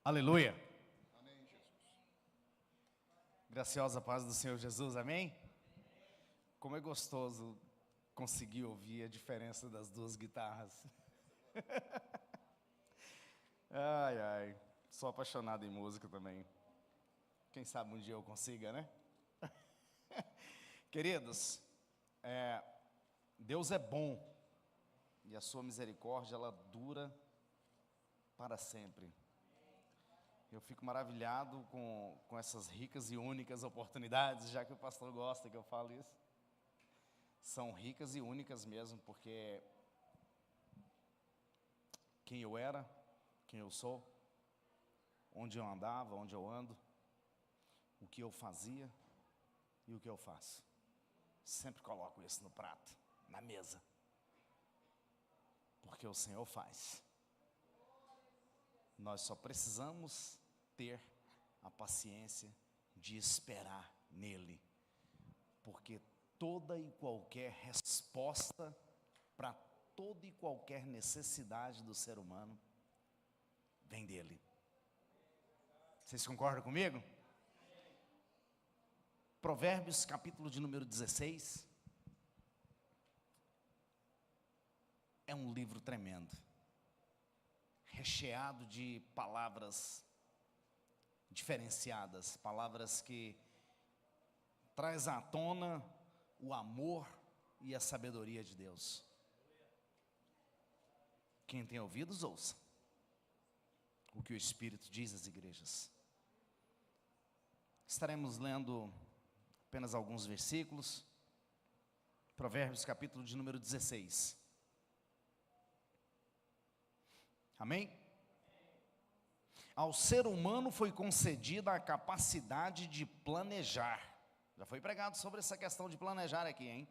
Aleluia. Amém, Jesus. Graciosa paz do Senhor Jesus, amém? Como é gostoso conseguir ouvir a diferença das duas guitarras. Ai, ai, sou apaixonado em música também. Quem sabe um dia eu consiga, né? Queridos, Deus é bom e a sua misericórdia, ela dura para sempre. Eu fico maravilhado com essas ricas e únicas oportunidades, já que o pastor gosta que eu falo isso. São ricas e únicas mesmo, porque quem eu era, quem eu sou, onde eu andava, onde eu ando, o que eu fazia e o que eu faço. Sempre coloco isso no prato, na mesa. Porque o Senhor faz. Nós só precisamos ter a paciência de esperar nele, porque toda e qualquer resposta para toda e qualquer necessidade do ser humano vem dele. Vocês concordam comigo? Provérbios, capítulo de número 16, é um livro tremendo, recheado de palavras diferenciadas, palavras que traz à tona o amor e a sabedoria de Deus. Quem tem ouvidos, ouça o que o Espírito diz às igrejas. Estaremos lendo apenas alguns versículos. Provérbios, capítulo de número 16. Amém? Ao ser humano foi concedida a capacidade de planejar. Já foi pregado sobre essa questão de planejar aqui, hein?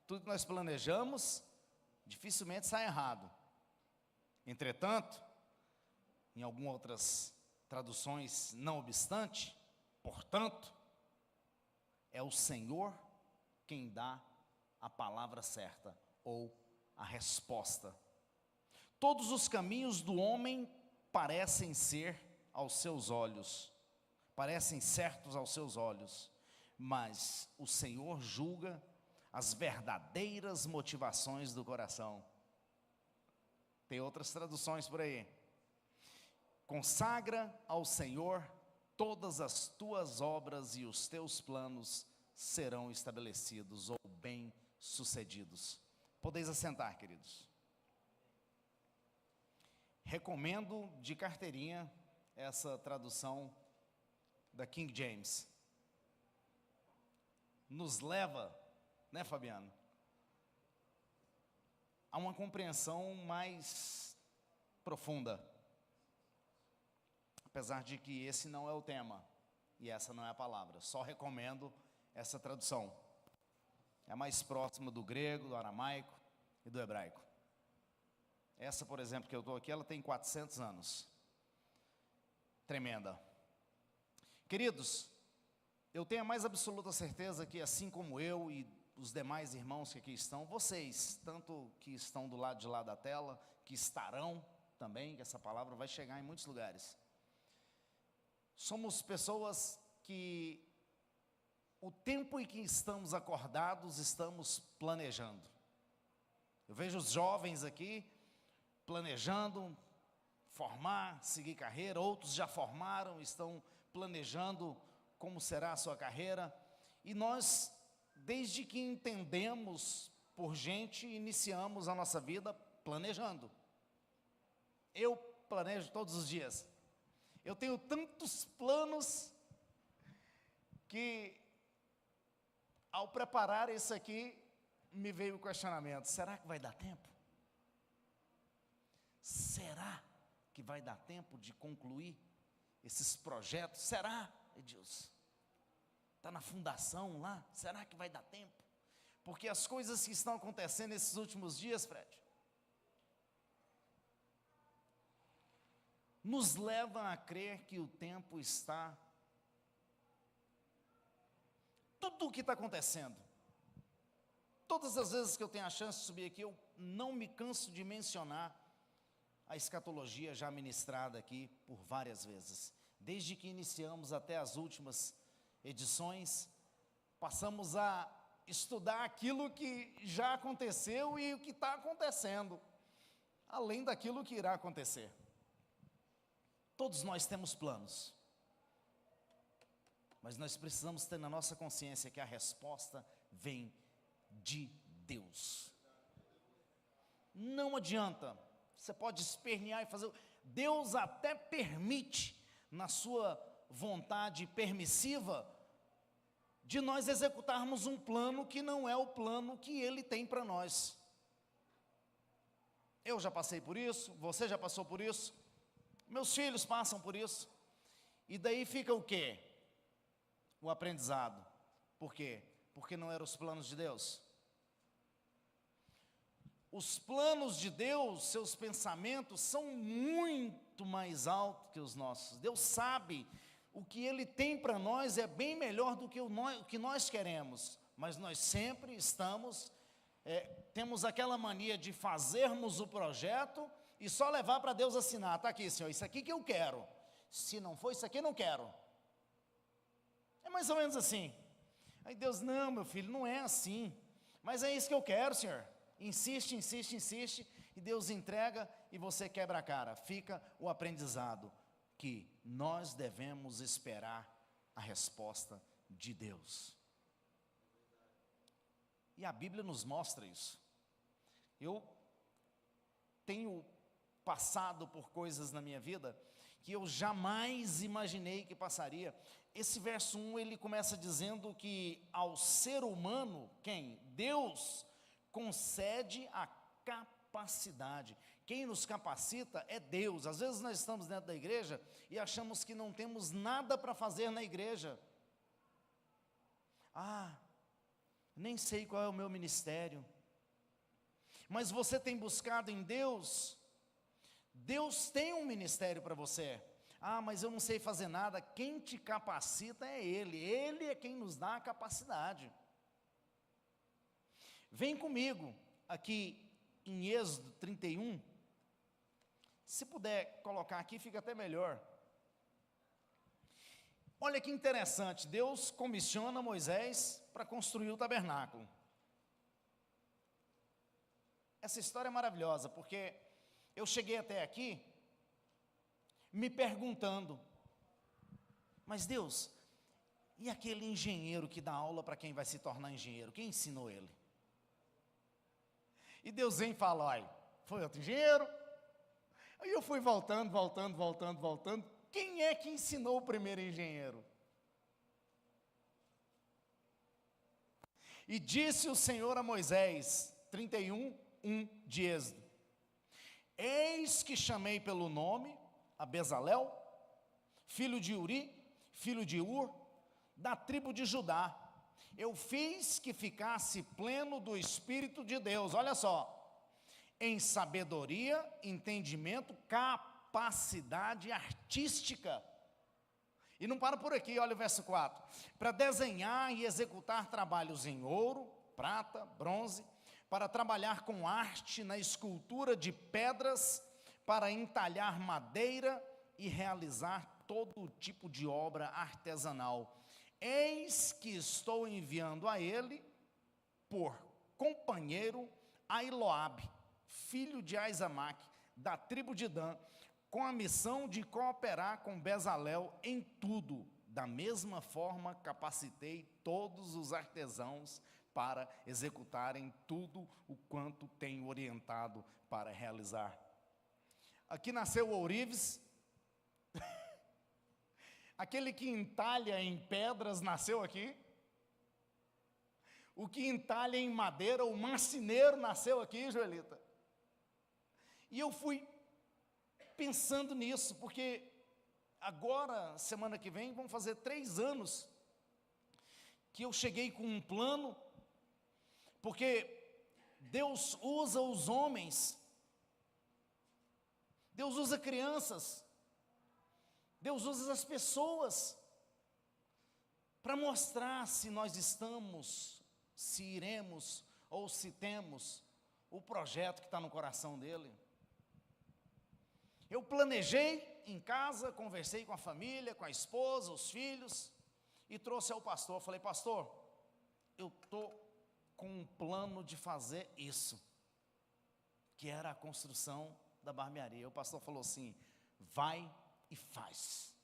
Tudo que nós planejamos, dificilmente sai errado. Entretanto, em algumas outras traduções, não obstante, portanto, é o Senhor quem dá a palavra certa, ou a resposta. Todos os caminhos do homem parecem ser aos seus olhos, parecem certos aos seus olhos, mas o Senhor julga as verdadeiras motivações do coração. Tem outras traduções por aí. Consagra ao Senhor todas as tuas obras e os teus planos serão estabelecidos ou bem-sucedidos. Podeis assentar, queridos. Recomendo de carteirinha essa tradução da King James. Nos leva, né, Fabiano, a uma compreensão mais profunda. Apesar de que esse não é o tema e essa não é a palavra. Só recomendo essa tradução. É mais próxima do grego, do aramaico e do hebraico. Essa, por exemplo, que eu estou aqui, ela tem 400 anos. Tremenda. Queridos, eu tenho a mais absoluta certeza que, assim como eu e os demais irmãos que aqui estão, vocês, tanto que estão do lado de lá da tela, que estarão também, que essa palavra vai chegar em muitos lugares. Somos pessoas que, o tempo em que estamos acordados, estamos planejando. Eu vejo os jovens aqui, planejando formar, seguir carreira, outros já formaram, estão planejando como será a sua carreira, e nós, desde que entendemos por gente, iniciamos a nossa vida planejando. Eu planejo todos os dias, eu tenho tantos planos, que ao preparar isso aqui, me veio o questionamento, será que vai dar tempo? Será que vai dar tempo de concluir esses projetos? Será, Edilson? Está na fundação lá? Será que vai dar tempo? Porque as coisas que estão acontecendo nesses últimos dias, Fred, nos levam a crer que o tempo está... Tudo o que está acontecendo, todas as vezes que eu tenho a chance de subir aqui, eu não me canso de mencionar a escatologia já ministrada aqui por várias vezes. Desde que iniciamos até as últimas edições, passamos a estudar aquilo que já aconteceu e o que está acontecendo, além daquilo que irá acontecer. Todos nós temos planos, mas nós precisamos ter na nossa consciência que a resposta vem de Deus. Não adianta, você pode espernear e fazer, Deus até permite, na sua vontade permissiva, de nós executarmos um plano que não é o plano que Ele tem para nós. Eu já passei por isso, você já passou por isso, meus filhos passam por isso, e daí fica o quê? O aprendizado. Por quê? Porque não eram os planos de Deus. Os planos de Deus, seus pensamentos são muito mais altos que os nossos. Deus sabe o que Ele tem para nós é bem melhor do que o que nós queremos, mas nós sempre temos aquela mania de fazermos o projeto e só levar para Deus assinar. Está aqui, Senhor, isso aqui que eu quero. Se não for isso aqui, eu não quero. É mais ou menos assim. Aí Deus, não, meu filho, não é assim. Mas é isso que eu quero, Senhor. Insiste, insiste, insiste, e Deus entrega e você quebra a cara. Fica o aprendizado que nós devemos esperar a resposta de Deus. E a Bíblia nos mostra isso. Eu tenho passado por coisas na minha vida que eu jamais imaginei que passaria. Esse verso 1, ele começa dizendo que ao ser humano, quem? Deus concede a capacidade. Quem nos capacita é Deus. Às vezes nós estamos dentro da igreja e achamos que não temos nada para fazer na igreja. Nem sei qual é o meu ministério. Mas você tem buscado em Deus? Deus tem um ministério para você. Mas eu não sei fazer nada. Quem te capacita é Ele. Ele é quem nos dá a capacidade. Vem comigo aqui em Êxodo 31. Se puder colocar aqui, fica até melhor. Olha que interessante, Deus comissiona Moisés para construir o tabernáculo. Essa história é maravilhosa, porque eu cheguei até aqui me perguntando, mas Deus, e aquele engenheiro que dá aula para quem vai se tornar engenheiro, quem ensinou ele? E Deus vem e fala, olha, foi outro engenheiro. Aí eu fui voltando. Quem é que ensinou o primeiro engenheiro? E disse o Senhor a Moisés, 31:1 de Êxodo: Eis que chamei pelo nome a Bezalel, filho de Uri, filho de Ur, da tribo de Judá. Eu fiz que ficasse pleno do Espírito de Deus, olha só, em sabedoria, entendimento, capacidade artística. E não para por aqui, olha o verso 4. Para desenhar e executar trabalhos em ouro, prata, bronze, para trabalhar com arte na escultura de pedras, para entalhar madeira e realizar todo tipo de obra artesanal. Eis que estou enviando a ele, por companheiro, Ailoabe, filho de Aizamaque, da tribo de Dan, com a missão de cooperar com Bezalel em tudo. Da mesma forma, capacitei todos os artesãos para executarem tudo o quanto tenho orientado para realizar. Aqui nasceu o ourives. Aquele que entalha em pedras nasceu aqui. O que entalha em madeira, o marceneiro nasceu aqui, Joelita. E eu fui pensando nisso, porque agora, semana que vem, vão fazer 3 anos que eu cheguei com um plano, porque Deus usa os homens, Deus usa crianças, Deus usa as pessoas para mostrar se nós estamos, se iremos ou se temos o projeto que está no coração dele. Eu planejei em casa, conversei com a família, com a esposa, os filhos, e trouxe ao pastor. Falei, pastor, eu estou com um plano de fazer isso, que era a construção da barbearia. O pastor falou assim, vai e faz.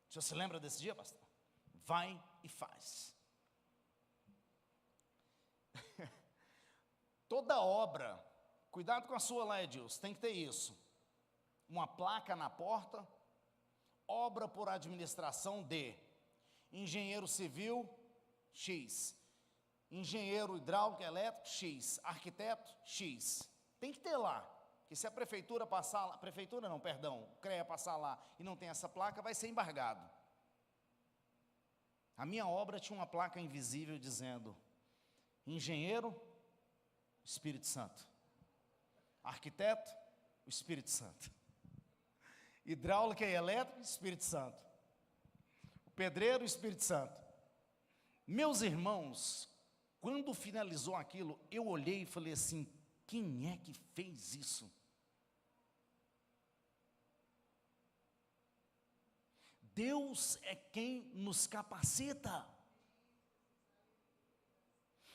O senhor se lembra desse dia, pastor? Vai e faz. Toda obra, cuidado com a sua lá, Edilson, tem que ter isso. Uma placa na porta, obra por administração de engenheiro civil, X. Engenheiro hidráulico, elétrico, X. Arquiteto, X. Tem que ter lá. Porque se a prefeitura passar lá, o CREA passar lá e não tem essa placa, vai ser embargado. A minha obra tinha uma placa invisível dizendo, engenheiro, Espírito Santo. Arquiteto, o Espírito Santo. Hidráulica e elétrica, Espírito Santo. O pedreiro, Espírito Santo. Meus irmãos, quando finalizou aquilo, eu olhei e falei assim, quem é que fez isso? Deus é quem nos capacita.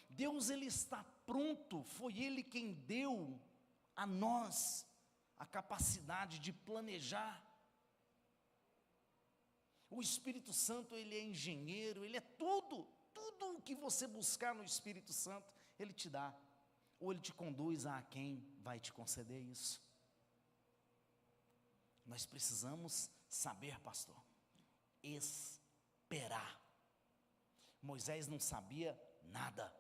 Deus, Ele está pronto, foi Ele quem deu a nós a capacidade de planejar. O Espírito Santo, Ele é engenheiro, Ele é tudo o que você buscar no Espírito Santo, Ele te dá. Ou Ele te conduz a quem vai te conceder isso. Nós precisamos saber, pastor, esperar. Moisés não sabia nada,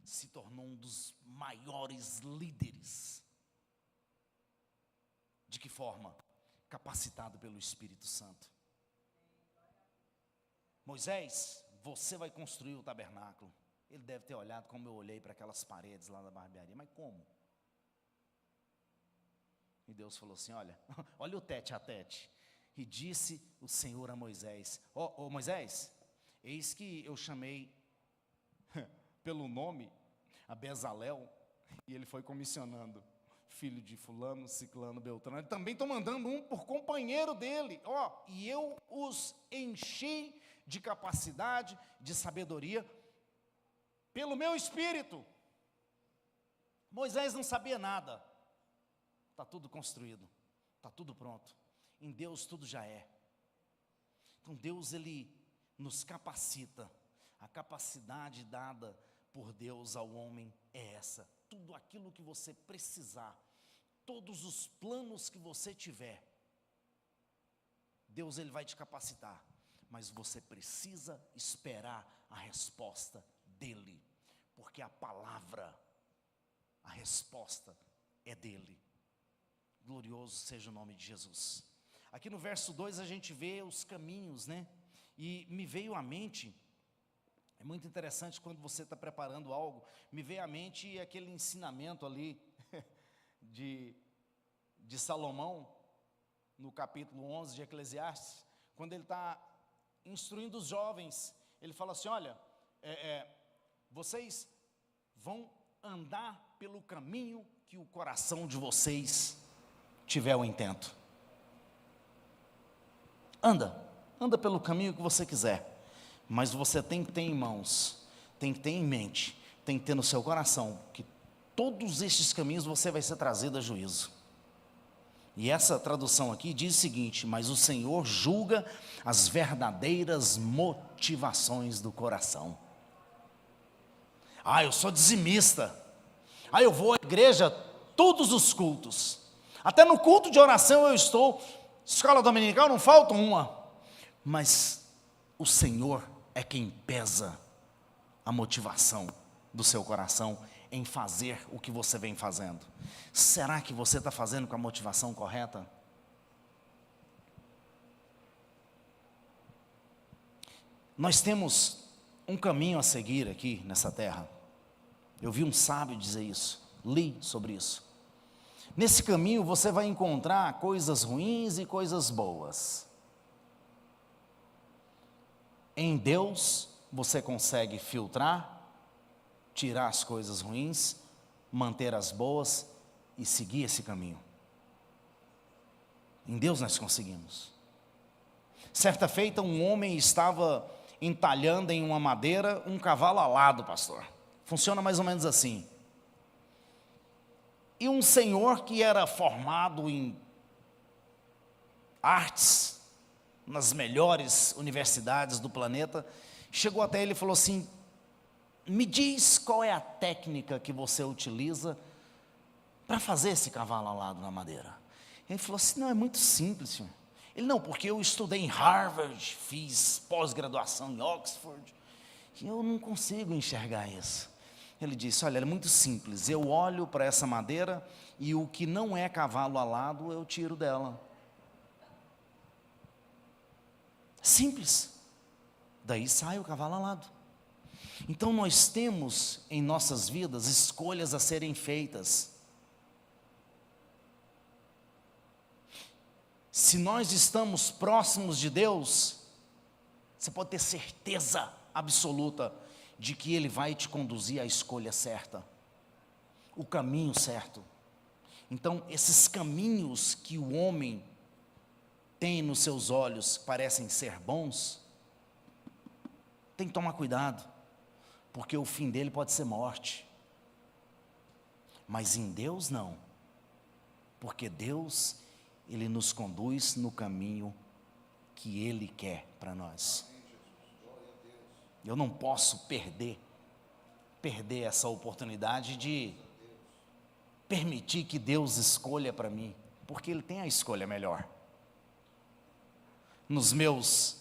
se tornou um dos maiores líderes. De que forma? Capacitado pelo Espírito Santo. Moisés, você vai construir o tabernáculo. Ele deve ter olhado como eu olhei para aquelas paredes lá da barbearia, mas como? E Deus falou assim, olha o tete a tete. E disse o Senhor a Moisés, ó Moisés, eis que eu chamei pelo nome a Bezalel, e ele foi comissionando, filho de fulano, ciclano, beltrano, ele também estou mandando um por companheiro dele, e eu os enchi de capacidade, de sabedoria, pelo meu espírito. Moisés não sabia nada, está tudo construído, está tudo pronto, em Deus tudo já é. Então Deus, Ele nos capacita, a capacidade dada por Deus ao homem é essa, tudo aquilo que você precisar, todos os planos que você tiver, Deus, Ele vai te capacitar, mas você precisa esperar a resposta dEle, porque a palavra, a resposta é dEle. Glorioso seja o nome de Jesus. Aqui no verso 2 a gente vê os caminhos, né? E me veio à mente, é muito interessante quando você está preparando algo, me veio à mente aquele ensinamento ali de Salomão, no capítulo 11 de Eclesiastes, quando ele está instruindo os jovens, ele fala assim, olha, vocês vão andar pelo caminho que o coração de vocês tiver o intento. Anda pelo caminho que você quiser, mas você tem que ter em mãos, tem que ter em mente, tem que ter no seu coração, que todos estes caminhos você vai ser trazido a juízo. E essa tradução aqui diz o seguinte, mas o Senhor julga as verdadeiras motivações do coração. Eu sou dizimista, eu vou à igreja todos os cultos, até no culto de oração eu estou, escola dominical não falta uma, mas o Senhor é quem pesa a motivação do seu coração em fazer o que você vem fazendo. Será que você está fazendo com a motivação correta? Nós temos um caminho a seguir aqui nessa terra. Eu vi um sábio dizer isso, li sobre isso. Nesse caminho você vai encontrar coisas ruins e coisas boas. Em Deus você consegue filtrar, tirar as coisas ruins, manter as boas e seguir esse caminho. Em Deus nós conseguimos. Certa feita, um homem estava entalhando em uma madeira um cavalo alado, pastor. Funciona mais ou menos assim. E um senhor que era formado em artes, nas melhores universidades do planeta, chegou até ele e falou assim: me diz qual é a técnica que você utiliza para fazer esse cavalo alado na madeira. Ele falou assim: não, é muito simples, senhor. Ele: não, porque eu estudei em Harvard, fiz pós-graduação em Oxford, e eu não consigo enxergar isso. Ele disse: olha, é muito simples, eu olho para essa madeira e o que não é cavalo alado eu tiro dela. Simples. Daí sai o cavalo alado. Então nós temos em nossas vidas escolhas a serem feitas. Se nós estamos próximos de Deus, você pode ter certeza absoluta de que Ele vai te conduzir à escolha certa, o caminho certo. Então, esses caminhos que o homem tem nos seus olhos, parecem ser bons, tem que tomar cuidado, porque o fim dele pode ser morte. Mas em Deus não, porque Deus, Ele nos conduz no caminho que Ele quer para nós. Eu não posso perder essa oportunidade de permitir que Deus escolha para mim, porque Ele tem a escolha melhor. Nos meus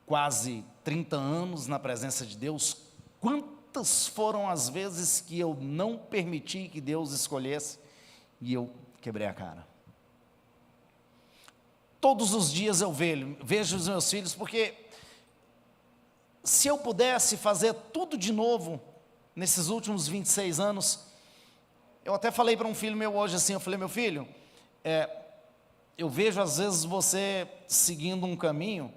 quase 30 anos na presença de Deus, quantas foram as vezes que eu não permiti que Deus escolhesse e eu quebrei a cara. Todos os dias eu vejo os meus filhos, porque se eu pudesse fazer tudo de novo nesses últimos 26 anos, eu até falei para um filho meu hoje assim, eu falei: meu filho, eu vejo às vezes você seguindo um caminho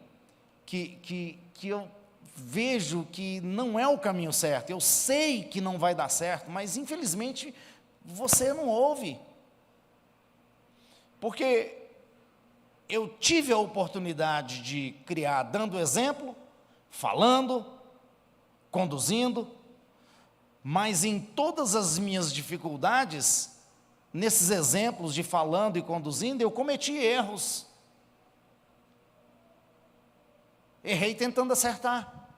que eu vejo que não é o caminho certo, eu sei que não vai dar certo, mas infelizmente você não ouve, porque eu tive a oportunidade de criar dando exemplo, falando, conduzindo, mas em todas as minhas dificuldades, nesses exemplos de falando e conduzindo, eu cometi erros. Errei tentando acertar.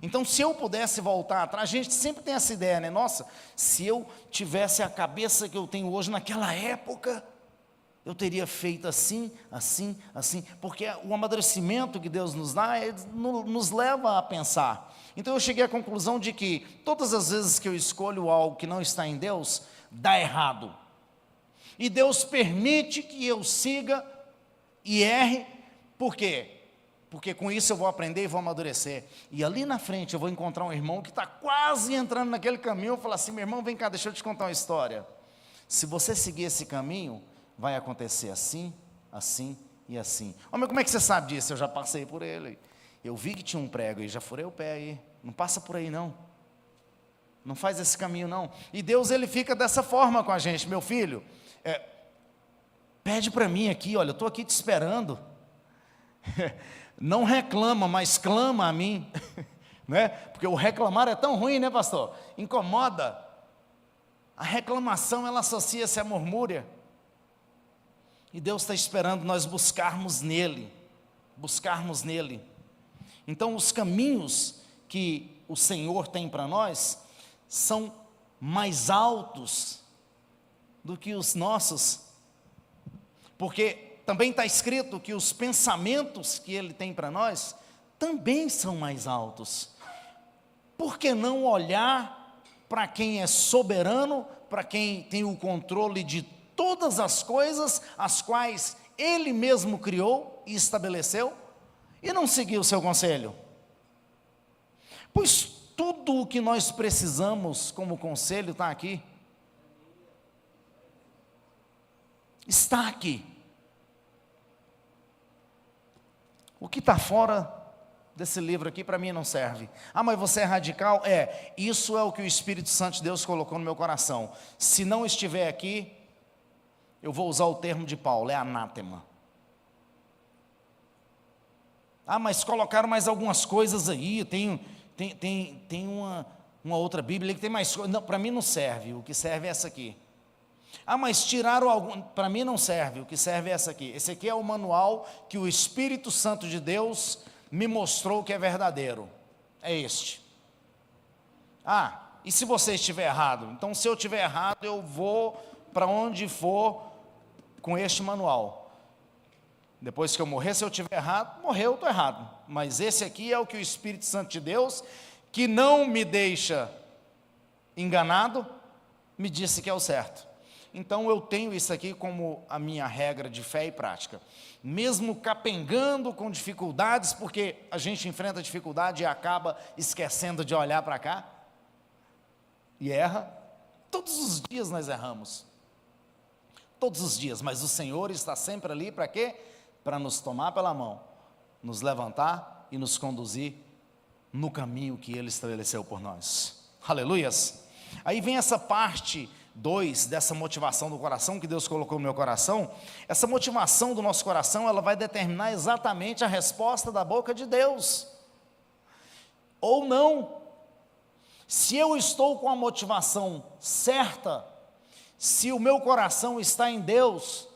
Então, se eu pudesse voltar atrás, a gente sempre tem essa ideia, né? Nossa, se eu tivesse a cabeça que eu tenho hoje naquela época, eu teria feito assim, assim, assim, porque o amadurecimento que Deus nos dá, nos leva a pensar. Então eu cheguei à conclusão de que todas as vezes que eu escolho algo que não está em Deus, dá errado. E Deus permite que eu siga e erre, por quê? Porque com isso eu vou aprender e vou amadurecer. E ali na frente eu vou encontrar um irmão que está quase entrando naquele caminho, eu vou falar assim: meu irmão, vem cá, deixa eu te contar uma história. Se você seguir esse caminho, vai acontecer assim, assim e assim. Mas como é que você sabe disso? Eu já passei por ele. Eu vi que tinha um prego e já furei o pé aí. Não passa por aí não. Não faz esse caminho não. E Deus, Ele fica dessa forma com a gente: meu filho, pede para mim aqui, olha, eu estou aqui te esperando. Não reclama, mas clama a mim. Né? Porque o reclamar é tão ruim, né, pastor? Incomoda. A reclamação, ela associa-se à murmúria. E Deus está esperando nós buscarmos nele. Buscarmos nele. Então, os caminhos que o Senhor tem para nós são mais altos do que os nossos. Porque também está escrito que os pensamentos que Ele tem para nós também são mais altos. Por que não olhar para quem é soberano, para quem tem o controle de todas as coisas, as quais Ele mesmo criou e estabeleceu, e não seguir o seu conselho? Pois tudo o que nós precisamos como conselho está aqui. Está aqui. O que está fora desse livro aqui para mim não serve. Ah, mas você é radical? Isso é o que o Espírito Santo de Deus colocou no meu coração. Se não estiver aqui, eu vou usar o termo de Paulo, é anátema. Ah, mas colocaram mais algumas coisas aí, tem uma outra Bíblia que tem mais coisas. Não, para mim não serve, o que serve é essa aqui. Ah, mas tiraram algum, para mim não serve, o que serve é essa aqui. Esse aqui é o manual que o Espírito Santo de Deus me mostrou que é verdadeiro. É este. Ah, e se você estiver errado? Então, se eu estiver errado, eu vou para onde for com este manual. Depois que eu morrer, se eu estiver errado, morreu, eu estou errado. Mas esse aqui é o que o Espírito Santo de Deus, que não me deixa enganado, me disse que é o certo. Então eu tenho isso aqui como a minha regra de fé e prática. Mesmo capengando com dificuldades, porque a gente enfrenta dificuldade e acaba esquecendo de olhar para cá, e erra. Todos os dias nós erramos. Todos os dias, mas o Senhor está sempre ali para quê? Para nos tomar pela mão, nos levantar e nos conduzir no caminho que Ele estabeleceu por nós. Aleluias! Aí vem essa parte 2 dessa motivação do coração que Deus colocou no meu coração. Essa motivação do nosso coração, ela vai determinar exatamente a resposta da boca de Deus, ou não. Se eu estou com a motivação certa, se o meu coração está em Deus,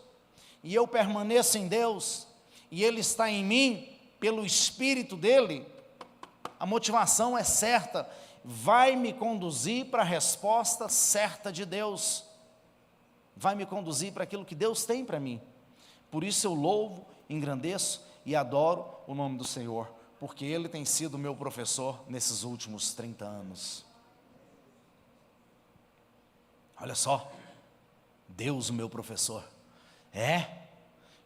e eu permaneço em Deus, e Ele está em mim, pelo Espírito dEle, a motivação é certa, vai me conduzir para a resposta certa de Deus, vai me conduzir para aquilo que Deus tem para mim. Por isso eu louvo, engrandeço e adoro o nome do Senhor, porque Ele tem sido o meu professor nesses últimos 30 anos. Olha só, Deus o meu professor.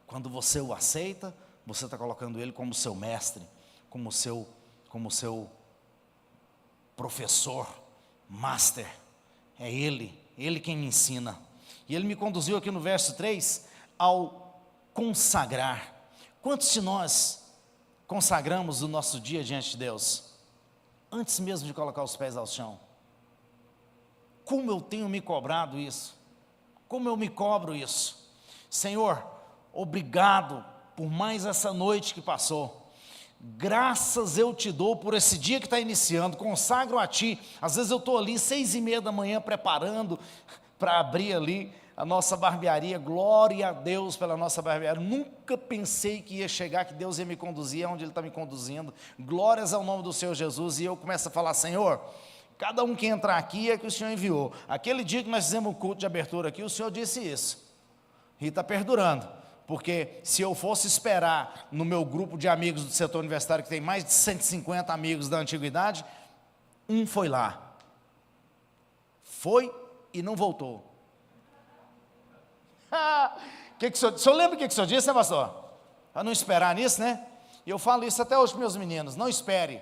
Quando você o aceita, você está colocando Ele como seu mestre, como seu professor, master. É Ele quem me ensina. E Ele me conduziu aqui no verso 3, ao consagrar. Quantos de nós consagramos o nosso dia diante de Deus, antes mesmo de colocar os pés ao chão? Como eu tenho me cobrado isso, como eu me cobro isso. Senhor, obrigado por mais essa noite que passou, graças eu te dou por esse dia que está iniciando, consagro a Ti. Às vezes eu estou ali 6:30 da manhã preparando para abrir ali a nossa barbearia, glória a Deus pela nossa barbearia. Nunca pensei que ia chegar, que Deus ia me conduzir aonde Ele está me conduzindo, glórias ao nome do Senhor Jesus. E eu começo a falar: Senhor, cada um que entrar aqui é que o Senhor enviou. Aquele dia que nós fizemos o culto de abertura aqui, o Senhor disse isso, e está perdurando, porque se eu fosse esperar no meu grupo de amigos do setor universitário, que tem mais de 150 amigos da antiguidade, um foi lá, foi e não voltou. O senhor lembra o que o senhor disse, né, pastor? Para não esperar nisso, né? E eu falo isso até hoje para meus meninos: não espere.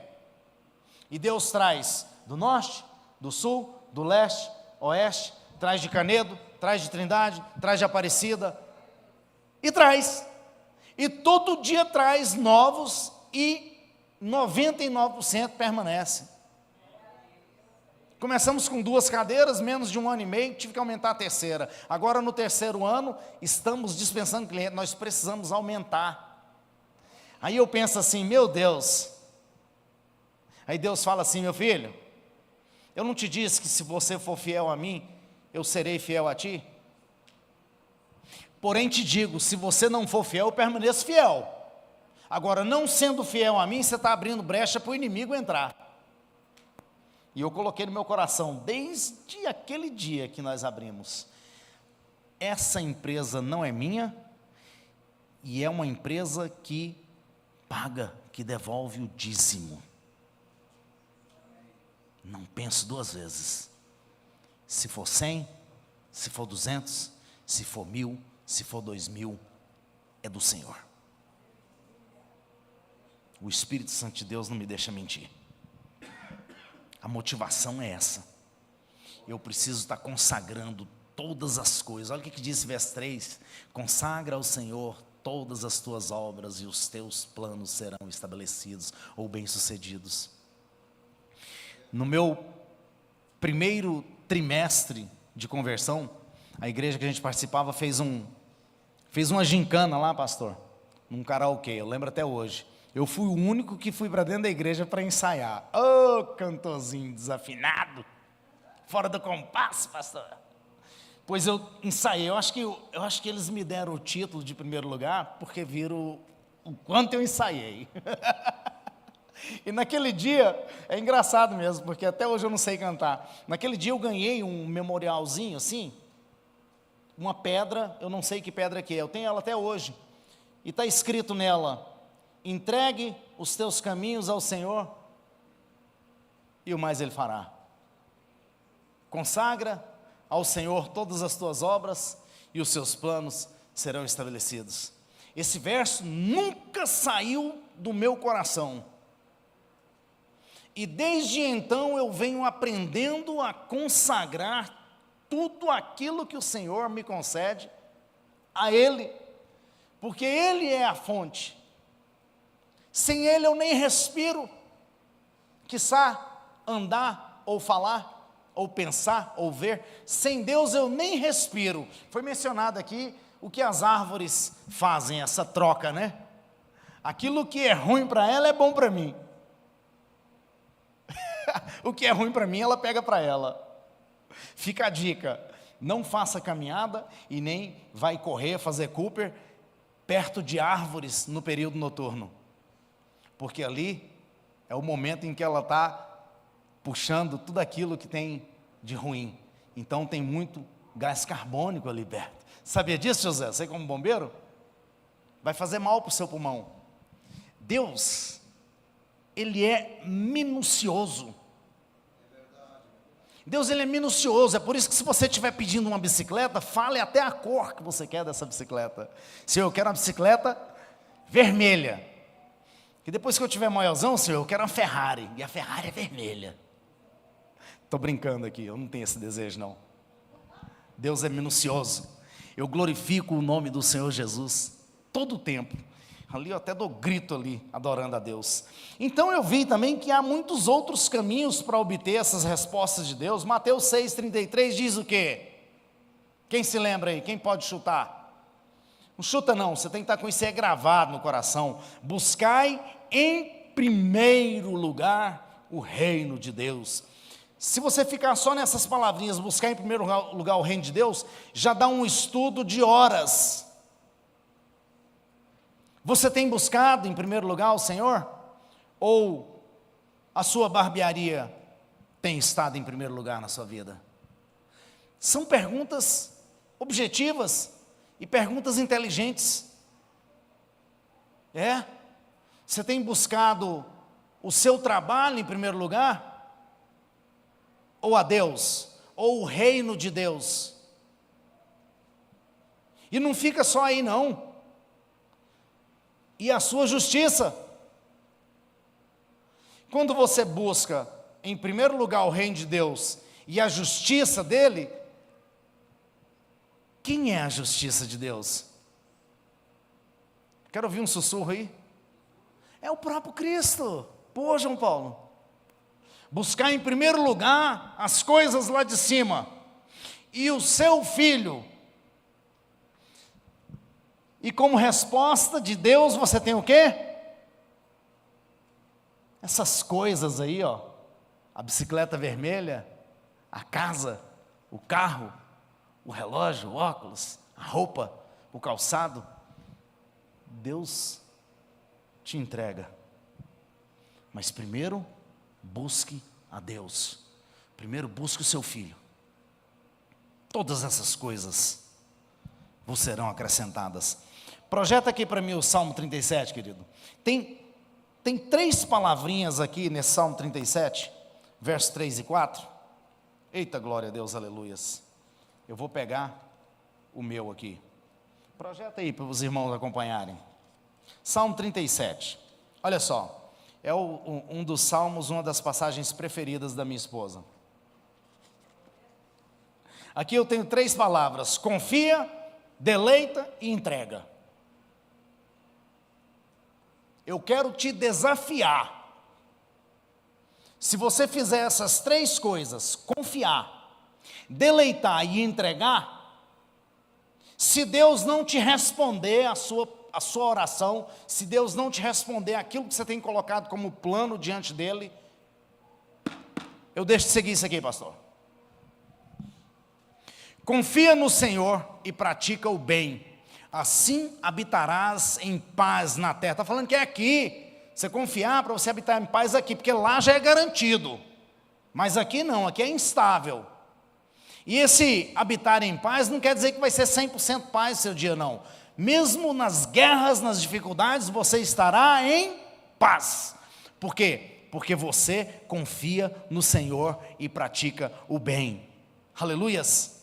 E Deus traz do norte, do sul, do leste, oeste, traz de Canedo, traz de Trindade, traz de Aparecida, e traz. E todo dia traz novos, e 99% permanece. Começamos com 2 cadeiras, menos de 1 ano e meio, tive que aumentar a terceira. Agora no 3º ano, estamos dispensando cliente, nós precisamos aumentar. Aí eu penso assim: meu Deus. Aí Deus fala assim: meu filho, eu não te disse que se você for fiel a mim, eu serei fiel a ti? Porém te digo, se você não for fiel, eu permaneço fiel. Agora, não sendo fiel a mim, você está abrindo brecha para o inimigo entrar. E eu coloquei no meu coração, desde aquele dia que nós abrimos: essa empresa não é minha, e é uma empresa que paga, que devolve o dízimo. Não penso 2 vezes. Se for 100, se for 200, se for 1000, se for 2000, é do Senhor. O Espírito Santo de Deus não me deixa mentir. A motivação é essa. Eu preciso estar consagrando todas as coisas. Olha o que diz verso 3: consagra ao Senhor todas as tuas obras, e os teus planos serão estabelecidos ou bem-sucedidos. No meu primeiro trimestre de conversão, a igreja que a gente participava fez uma gincana lá, pastor, num karaokê, eu lembro até hoje. Eu fui o único que fui para dentro da igreja para ensaiar. Ô, cantorzinho desafinado, fora do compasso, pastor. Pois eu ensaiei, eu acho que eles me deram o título de primeiro lugar, porque viram o quanto eu ensaiei. E naquele dia, é engraçado mesmo, porque até hoje eu não sei cantar. Naquele dia eu ganhei um memorialzinho assim, uma pedra, eu não sei que pedra que é, eu tenho ela até hoje. E está escrito nela: entregue os teus caminhos ao Senhor, e o mais Ele fará. Consagra ao Senhor todas as tuas obras, e os seus planos serão estabelecidos. Esse verso nunca saiu do meu coração. E desde então eu venho aprendendo a consagrar tudo aquilo que o Senhor me concede a Ele, porque Ele é a fonte. Sem Ele eu nem respiro, quiçá andar ou falar, ou pensar, ou ver. Sem Deus eu nem respiro. Foi mencionado aqui o que as árvores fazem, essa troca, né? Aquilo que é ruim para ela é bom para mim. O que é ruim para mim, ela pega para ela. Fica a dica: não faça caminhada e nem vai correr, fazer Cooper perto de árvores no período noturno, porque ali é o momento em que ela está puxando tudo aquilo que tem de ruim. Então tem muito gás carbônico ali perto. Sabia disso, José? Você como bombeiro? Vai fazer mal para o seu pulmão. Deus, Ele é minucioso. Deus, Ele é minucioso. É por isso que se você estiver pedindo uma bicicleta, fale até a cor que você quer dessa bicicleta. Senhor, eu quero uma bicicleta vermelha. E depois que eu tiver maiorzão, Senhor, eu quero uma Ferrari. E a Ferrari é vermelha. Estou brincando aqui, eu não tenho esse desejo não. Deus é minucioso. Eu glorifico o nome do Senhor Jesus todo o tempo. Ali eu até dou grito ali, adorando a Deus. Então eu vi também que há muitos outros caminhos para obter essas respostas de Deus. Mateus 6,33 diz o quê? Quem se lembra aí? Quem pode chutar? Não chuta não, você tem que estar com isso aí gravado no coração. Buscai em primeiro lugar o reino de Deus. Se você ficar só nessas palavrinhas, buscar em primeiro lugar o reino de Deus, já dá um estudo de horas. Você tem buscado em primeiro lugar o Senhor? Ou a sua barbearia tem estado em primeiro lugar na sua vida? São perguntas objetivas e perguntas inteligentes. Você tem buscado o seu trabalho em primeiro lugar? Ou a Deus? Ou o reino de Deus? E não fica só aí não. E a sua justiça? Quando você busca em primeiro lugar o reino de Deus e a justiça dele, quem é a justiça de Deus? Quero ouvir um sussurro aí? É o próprio Cristo. Pô, João Paulo, buscar em primeiro lugar as coisas lá de cima, e o seu filho, e como resposta de Deus você tem o quê? Essas coisas aí, ó, a bicicleta vermelha, a casa, o carro, o relógio, o óculos, a roupa, o calçado. Deus te entrega, mas primeiro busque a Deus, primeiro busque o seu filho. Todas essas coisas vos serão acrescentadas. Projeta aqui para mim o Salmo 37, querido. Tem 3 palavrinhas aqui nesse Salmo 37, versos 3 e 4. Eita, glória a Deus, aleluias. Eu vou pegar o meu aqui. Projeta aí para os irmãos acompanharem. Salmo 37. Olha só, é um dos salmos, uma das passagens preferidas da minha esposa. Aqui eu tenho 3 palavras: confia, deleita e entrega. Eu quero te desafiar. Se você fizer essas 3 coisas, confiar, deleitar e entregar, se Deus não te responder a sua a sua oração, se Deus não te responder aquilo que você tem colocado como plano diante dele, eu deixo de seguir isso aqui, pastor. Confia no Senhor e pratica o bem, assim habitarás em paz na terra. Está falando que é aqui, você confiar para você habitar em paz aqui, porque lá já é garantido, mas aqui não, aqui é instável. E esse habitar em paz não quer dizer que vai ser 100% paz seu dia, não. Mesmo nas guerras, nas dificuldades, você estará em paz. Por quê? Porque você confia no Senhor e pratica o bem. Aleluias.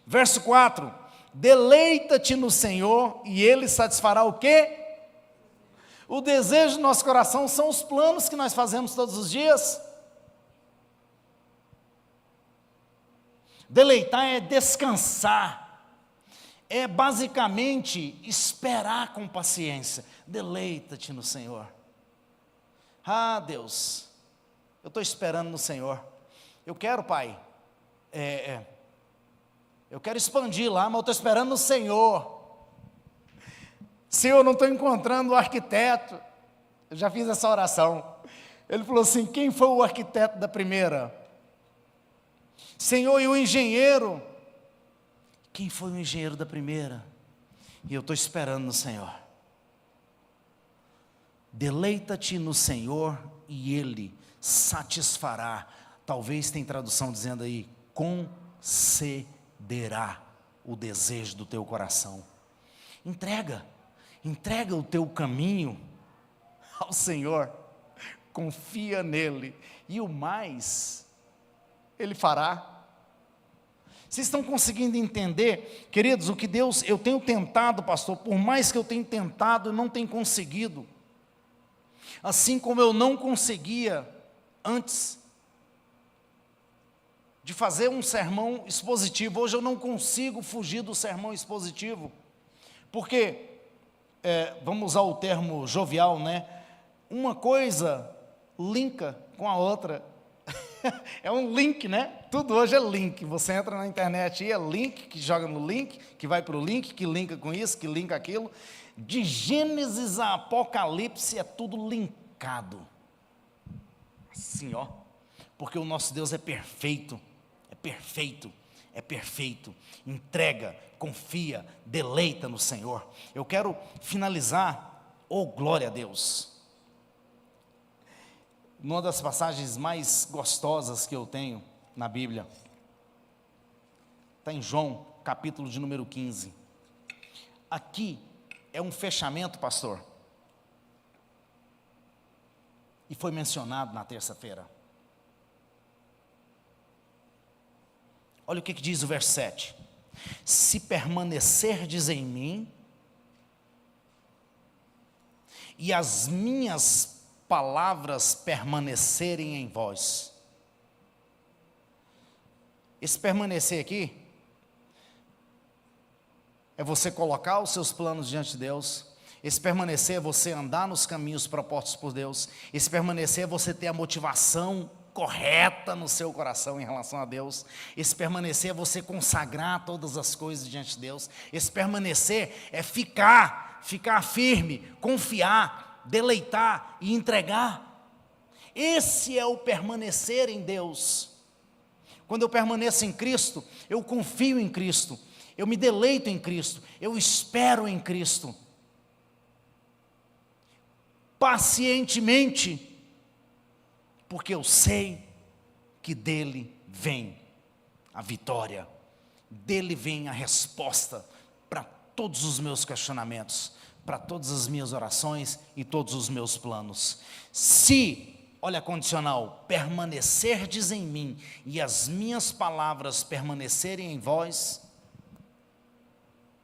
Verso 4, deleita-te no Senhor e Ele satisfará o quê? O desejo do nosso coração são os planos que nós fazemos todos os dias. Deleitar é descansar, é basicamente esperar com paciência. Deleita-te no Senhor. Ah, Deus, eu estou esperando no Senhor. Eu quero, Pai, eu quero expandir lá, mas eu estou esperando no Senhor. Senhor, eu não estou encontrando o arquiteto. Eu já fiz essa oração. Ele falou assim: quem foi o arquiteto da primeira? Senhor, e o engenheiro? Quem foi o engenheiro da primeira? E eu estou esperando no Senhor. Deleita-te no Senhor e Ele satisfará. Talvez tem tradução dizendo aí, concederá o desejo do teu coração. Entrega o teu caminho ao Senhor, confia nele, e o mais Ele fará. Vocês estão conseguindo entender, queridos, o que Deus, eu tenho tentado, pastor, por mais que eu tenha tentado, eu não tenho conseguido, assim como eu não conseguia antes de fazer um sermão expositivo. Hoje eu não consigo fugir do sermão expositivo, porque, vamos usar o termo jovial, né? Uma coisa linka com a outra. É um link, né? Tudo hoje é link. Você entra na internet e é link, que joga no link, que vai para o link, que linka com isso, que linka aquilo. De Gênesis a Apocalipse é tudo linkado. Assim, ó. Porque o nosso Deus é perfeito. É perfeito. É perfeito. Entrega, confia, deleita no Senhor. Eu quero finalizar. Oh, glória a Deus. Uma das passagens mais gostosas que eu tenho na Bíblia, está em João, capítulo de número 15. Aqui é um fechamento, pastor, e foi mencionado na terça-feira. Olha o que diz o verso 7. Se permanecerdes em mim, e as minhas palavras permanecerem em vós. Esse permanecer aqui é você colocar os seus planos diante de Deus. Esse permanecer é você andar nos caminhos propostos por Deus. Esse permanecer é você ter a motivação correta no seu coração em relação a Deus. Esse permanecer é você consagrar todas as coisas diante de Deus. Esse permanecer é ficar firme, confiar, deleitar e entregar. Esse é o permanecer em Deus. Quando eu permaneço em Cristo, eu confio em Cristo, eu me deleito em Cristo, eu espero em Cristo, pacientemente, porque eu sei que dele vem a vitória, dele vem a resposta para todos os meus questionamentos, para todas as minhas orações e todos os meus planos. Se, olha a condicional, permanecerdes em mim e as minhas palavras permanecerem em vós,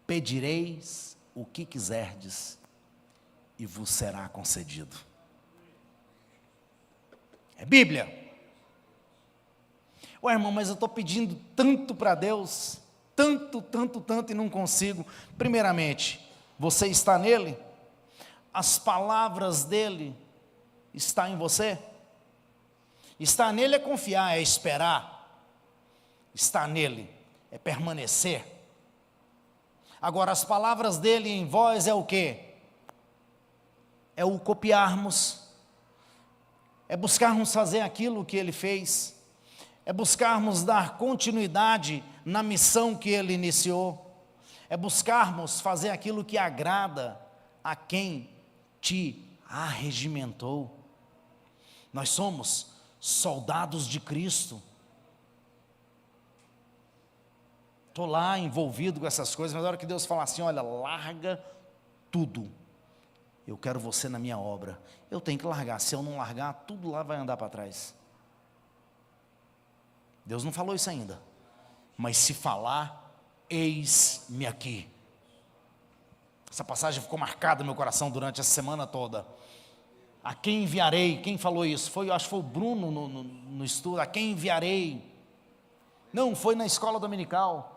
pedireis o que quiserdes e vos será concedido. É Bíblia. Ué, irmão, mas eu estou pedindo tanto para Deus, tanto e não consigo. Primeiramente, você está nele? As palavras dele estão em você? Estar nele é confiar, é esperar. Estar nele é permanecer. Agora, as palavras dele em vós é o quê? é o copiarmos, é buscarmos fazer aquilo que ele fez, é buscarmos dar continuidade na missão que ele iniciou, é buscarmos fazer aquilo que agrada a quem te arregimentou. Nós somos soldados de Cristo. Estou lá envolvido com essas coisas, mas na hora que Deus fala assim, olha, larga tudo, eu quero você na minha obra, eu tenho que largar, se eu não largar, tudo lá vai andar para trás. Deus não falou isso ainda, mas se falar, eis-me aqui. Essa passagem ficou marcada no meu coração durante a semana toda. A quem enviarei? Quem falou isso? Acho que foi o Bruno no estudo. A quem enviarei? Não, foi na escola dominical.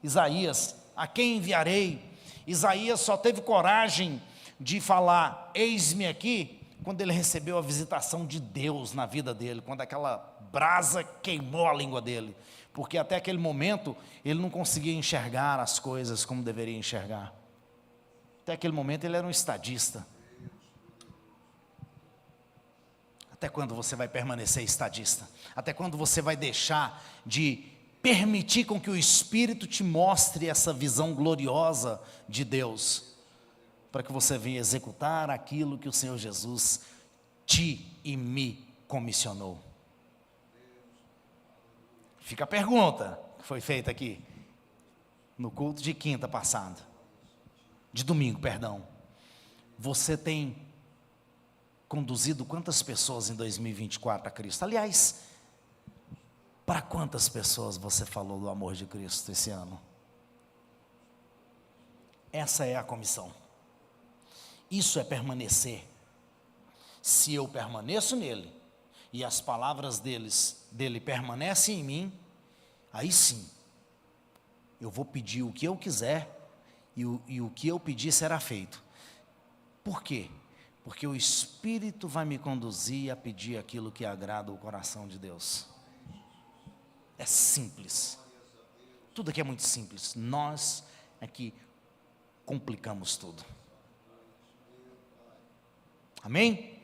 Isaías, a quem enviarei? Isaías só teve coragem de falar, eis-me aqui, quando ele recebeu a visitação de Deus na vida dele, quando aquela brasa queimou a língua dele, porque até aquele momento ele não conseguia enxergar as coisas como deveria enxergar. Até aquele momento ele era um estadista. Até quando você vai permanecer estadista? Até quando você vai deixar de permitir com que o Espírito te mostre essa visão gloriosa de Deus, para que você venha executar aquilo que o Senhor Jesus te e me comissionou? Fica a pergunta que foi feita aqui, no culto de quinta passada, de domingo, perdão. Você tem conduzido quantas pessoas em 2024 a Cristo? Aliás, para quantas pessoas você falou do amor de Cristo esse ano? Essa é a comissão. Isso é permanecer. Se eu permaneço nele, e as palavras dele permanecem em mim, aí sim, eu vou pedir o que eu quiser, e o que eu pedir será feito. Por quê? Porque o Espírito vai me conduzir a pedir aquilo que agrada o coração de Deus. É simples. Tudo aqui é muito simples. Nós é que complicamos tudo. Amém?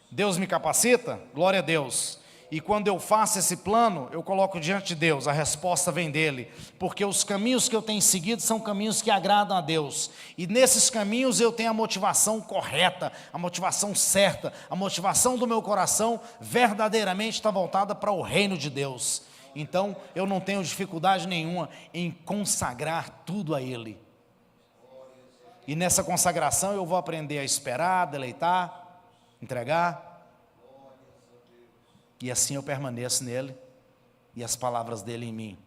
Deus me capacita? Glória a Deus. E quando eu faço esse plano, eu coloco diante de Deus, a resposta vem dele, porque os caminhos que eu tenho seguido são caminhos que agradam a Deus, e nesses caminhos eu tenho a motivação correta, a motivação certa, a motivação do meu coração verdadeiramente está voltada para o reino de Deus. Então eu não tenho dificuldade nenhuma em consagrar tudo a Ele, e nessa consagração eu vou aprender a esperar, deleitar, entregar, e assim eu permaneço nele, e as palavras dele em mim,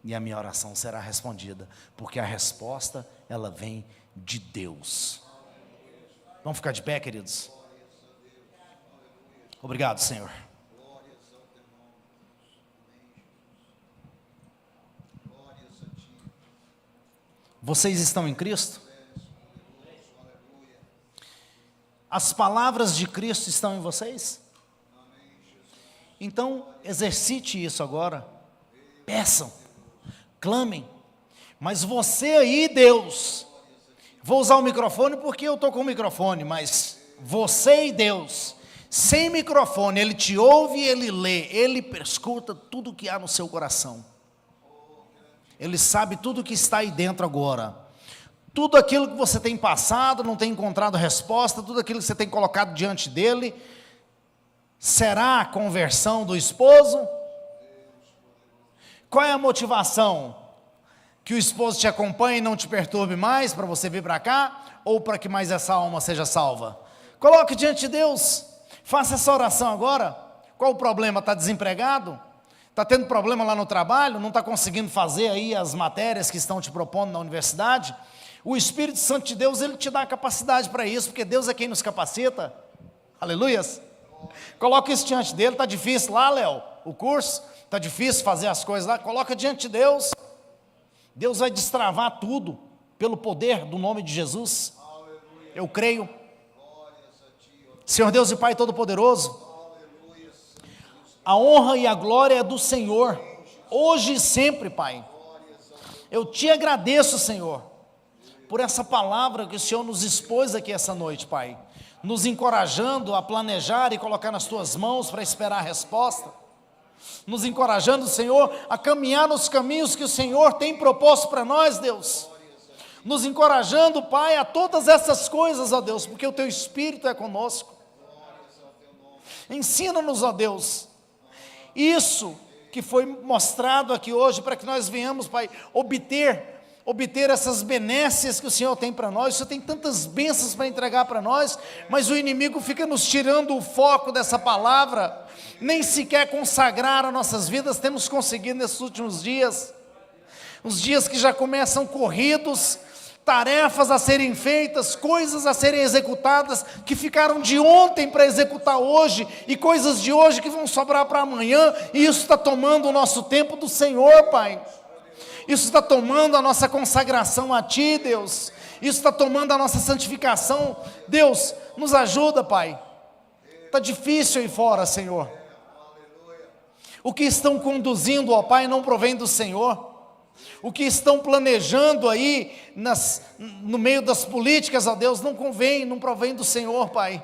e a minha oração será respondida, porque a resposta, ela vem de Deus. Vamos ficar de pé, queridos? Obrigado, Senhor. Vocês estão em Cristo? As palavras de Cristo estão em vocês? Então, exercite isso agora, peçam, clamem, mas você aí, Deus, vou usar o microfone porque eu estou com o microfone, mas você e Deus, sem microfone, Ele te ouve, Ele lê, Ele escuta tudo que há no seu coração, Ele sabe tudo que está aí dentro agora, tudo aquilo que você tem passado, não tem encontrado resposta, tudo aquilo que você tem colocado diante dEle. Será a conversão do esposo? Qual é a motivação? Que o esposo te acompanhe e não te perturbe mais para você vir para cá? Ou para que mais essa alma seja salva? Coloque diante de Deus, faça essa oração agora. Qual o problema? Está desempregado? Está tendo problema lá no trabalho? Não está conseguindo fazer aí as matérias que estão te propondo na universidade? O Espírito Santo de Deus, Ele te dá a capacidade para isso, porque Deus é quem nos capacita. Aleluias. Coloca isso diante dele. Está difícil lá, Léo, o curso? Está difícil fazer as coisas lá? Coloca diante de Deus. Deus vai destravar tudo pelo poder do nome de Jesus. Eu creio. Senhor Deus e Pai Todo-Poderoso, a honra e a glória é do Senhor, hoje e sempre, Pai. Eu te agradeço, Senhor, por essa palavra que o Senhor nos expôs aqui essa noite, Pai, nos encorajando a planejar e colocar nas Tuas mãos para esperar a resposta, nos encorajando, Senhor, a caminhar nos caminhos que o Senhor tem proposto para nós, Deus, nos encorajando, Pai, a todas essas coisas, ó Deus, porque o Teu Espírito é conosco. Ensina-nos, ó Deus, isso que foi mostrado aqui hoje, para que nós venhamos, Pai, obter essas benesses que o Senhor tem para nós. O Senhor tem tantas bênçãos para entregar para nós, mas o inimigo fica nos tirando o foco dessa palavra, nem sequer consagrar as nossas vidas temos conseguido nesses últimos dias, os dias que já começam corridos, tarefas a serem feitas, coisas a serem executadas, que ficaram de ontem para executar hoje, e coisas de hoje que vão sobrar para amanhã, e isso está tomando o nosso tempo do Senhor, Pai. Isso está tomando a nossa consagração a Ti, Deus. Isso está tomando a nossa santificação. Deus, nos ajuda, Pai. Está difícil aí fora, Senhor. O que estão conduzindo, ó Pai, não provém do Senhor. O que estão planejando aí no meio das políticas, ó Deus, não provém do Senhor, Pai.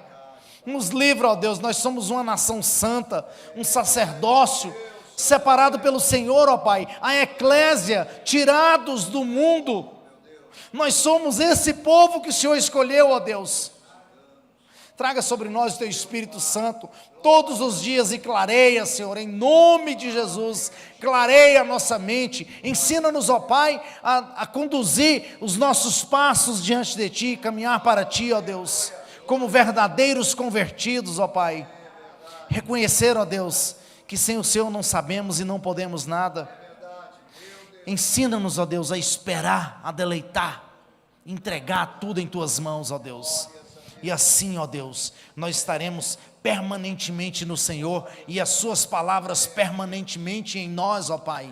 Nos livra, ó Deus, nós somos uma nação santa, um sacerdócio, separado pelo Senhor, ó Pai, a eclésia, tirados do mundo. Nós somos esse povo que o Senhor escolheu, ó Deus. Traga sobre nós o Teu Espírito Santo todos os dias e clareia, Senhor, em nome de Jesus, clareia a nossa mente, ensina-nos, ó Pai, a conduzir os nossos passos diante de Ti, caminhar para Ti, ó Deus, como verdadeiros convertidos, ó Pai, reconhecer, ó Deus, que sem o Senhor não sabemos e não podemos nada. Ensina-nos, ó Deus, a esperar, a deleitar, entregar tudo em Tuas mãos, ó Deus. E assim, ó Deus, nós estaremos permanentemente no Senhor, e as Suas palavras permanentemente em nós, ó Pai.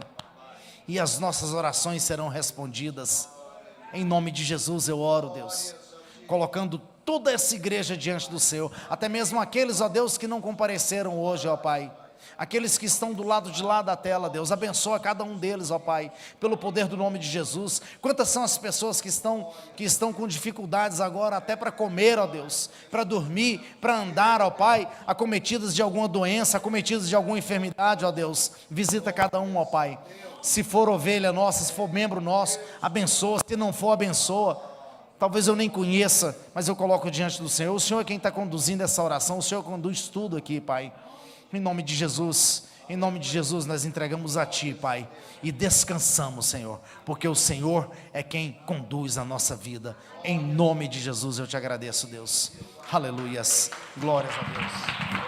E as nossas orações serão respondidas. Em nome de Jesus eu oro, Deus, colocando toda essa igreja diante do Senhor, até mesmo aqueles, ó Deus, que não compareceram hoje, ó Pai. Aqueles que estão do lado de lá da tela, Deus, abençoa cada um deles, ó Pai, pelo poder do nome de Jesus. Quantas são as pessoas que estão com dificuldades agora, até para comer, ó Deus, para dormir, para andar, ó Pai, acometidas de alguma doença, acometidas de alguma enfermidade, ó Deus, visita cada um, ó Pai. Se for ovelha nossa, se for membro nosso, abençoa, se não for, abençoa. Talvez eu nem conheça, mas eu coloco diante do Senhor. O Senhor é quem está conduzindo essa oração, o Senhor conduz tudo aqui, Pai. Em nome de Jesus, nós entregamos a Ti, Pai, e descansamos, Senhor, porque o Senhor é quem conduz a nossa vida. Em nome de Jesus eu Te agradeço, Deus. Aleluias, glórias a Deus.